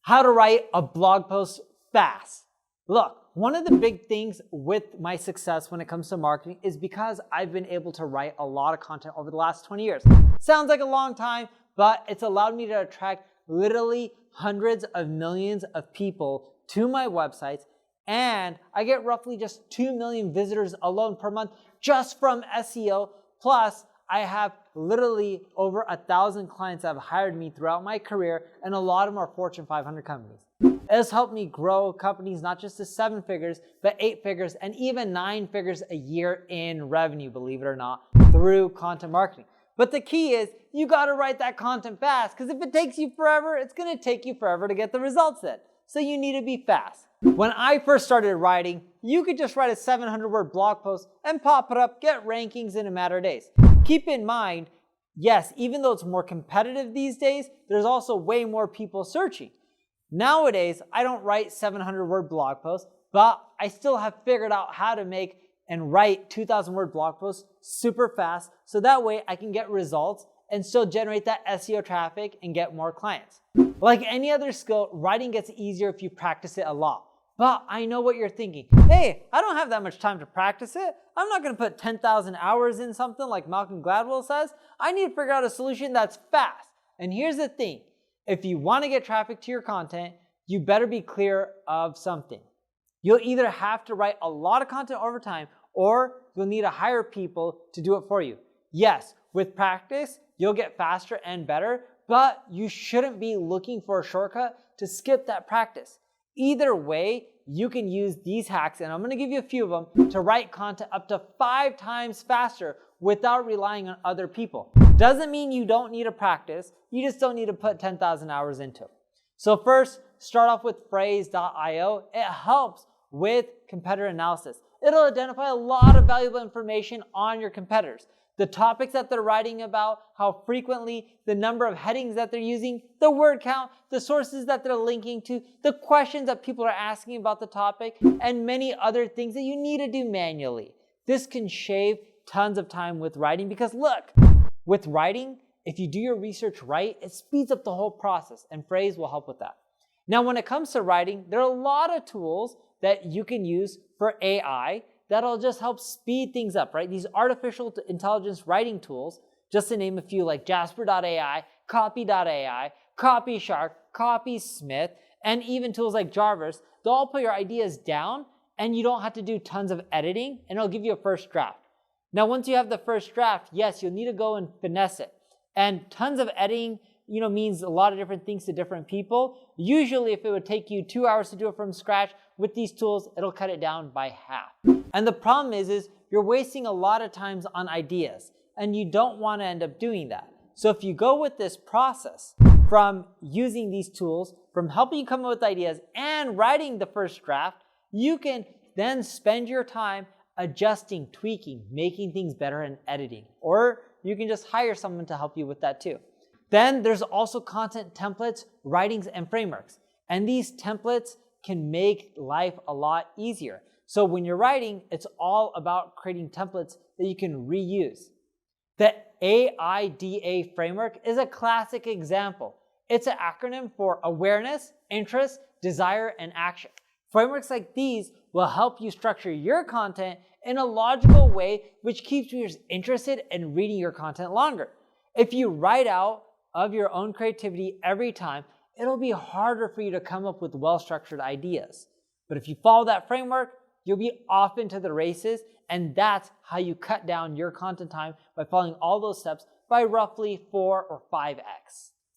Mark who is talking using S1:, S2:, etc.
S1: How to write a blog post fast. Look, one of the big things with my success when it comes to marketing is because I've been able to write a lot of content over the last 20 years. Sounds like a long time, but it's allowed me to attract literally hundreds of millions of people to my websites, and I get roughly just 2 million visitors alone per month just from SEO. Plus, I have literally over 1,000 clients that have hired me throughout my career, and a lot of them are Fortune 500 companies. It has helped me grow companies not just to 7 figures, but 8 figures and even 9 figures a year in revenue, believe it or not, through content marketing. But the key is you gotta write that content fast, because if it takes you forever, it's gonna take you forever to get the results then. So you need to be fast. When I first started writing, you could just write a 700-word blog post and pop it up, get rankings in a matter of days. Keep in mind, yes, even though it's more competitive these days, there's also way more people searching. Nowadays, I don't write 700-word blog posts, but I still have figured out how to make and write 2,000-word blog posts super fast, so that way I can get results and still generate that SEO traffic and get more clients. Like any other skill, writing gets easier if you practice it a lot. But I know what you're thinking. Hey, I don't have that much time to practice it. I'm not gonna put 10,000 hours in something like Malcolm Gladwell says. I need to figure out a solution that's fast. And here's the thing. If you wanna get traffic to your content, you better be clear of something. You'll either have to write a lot of content over time, or you'll need to hire people to do it for you. Yes, with practice, you'll get faster and better, but you shouldn't be looking for a shortcut to skip that practice. Either way, you can use these hacks, and I'm gonna give you a few of them, to write content up to 5 times faster without relying on other people. Doesn't mean you don't need to practice, you just don't need to put 10,000 hours into it. So first, start off with phrase.io. It helps with competitor analysis. It'll identify a lot of valuable information on your competitors. The topics that they're writing about, how frequently, the number of headings that they're using, the word count, the sources that they're linking to, the questions that people are asking about the topic, and many other things that you need to do manually. This can shave tons of time with writing, because look, with writing, if you do your research right, it speeds up the whole process, and Phrase will help with that. Now, when it comes to writing, there are a lot of tools that you can use for AI that'll just help speed things up, right? These artificial intelligence writing tools, just to name a few, like Jasper.ai, Copy.ai, CopyShark, Copysmith, and even tools like Jarvis, they'll all put your ideas down, and you don't have to do tons of editing, and it'll give you a first draft. Now, once you have the first draft, yes, you'll need to go and finesse it. And tons of editing, means a lot of different things to different people. Usually, if it would take you 2 hours to do it from scratch, with these tools, it'll cut it down by half. And the problem is you're wasting a lot of times on ideas, and you don't want to end up doing that. So if you go with this process from using these tools, from helping you come up with ideas and writing the first draft, you can then spend your time adjusting, tweaking, making things better, and editing. Or you can just hire someone to help you with that too. Then there's also content templates, writings, and frameworks. And these templates can make life a lot easier. So when you're writing, it's all about creating templates that you can reuse. The AIDA framework is a classic example. It's an acronym for awareness, interest, desire, and action. Frameworks like these will help you structure your content in a logical way, which keeps readers interested in reading your content longer. If you write out of your own creativity every time, it'll be harder for you to come up with well-structured ideas. But if you follow that framework, you'll be off into the races, and that's how you cut down your content time by following all those steps by roughly 4 or 5x.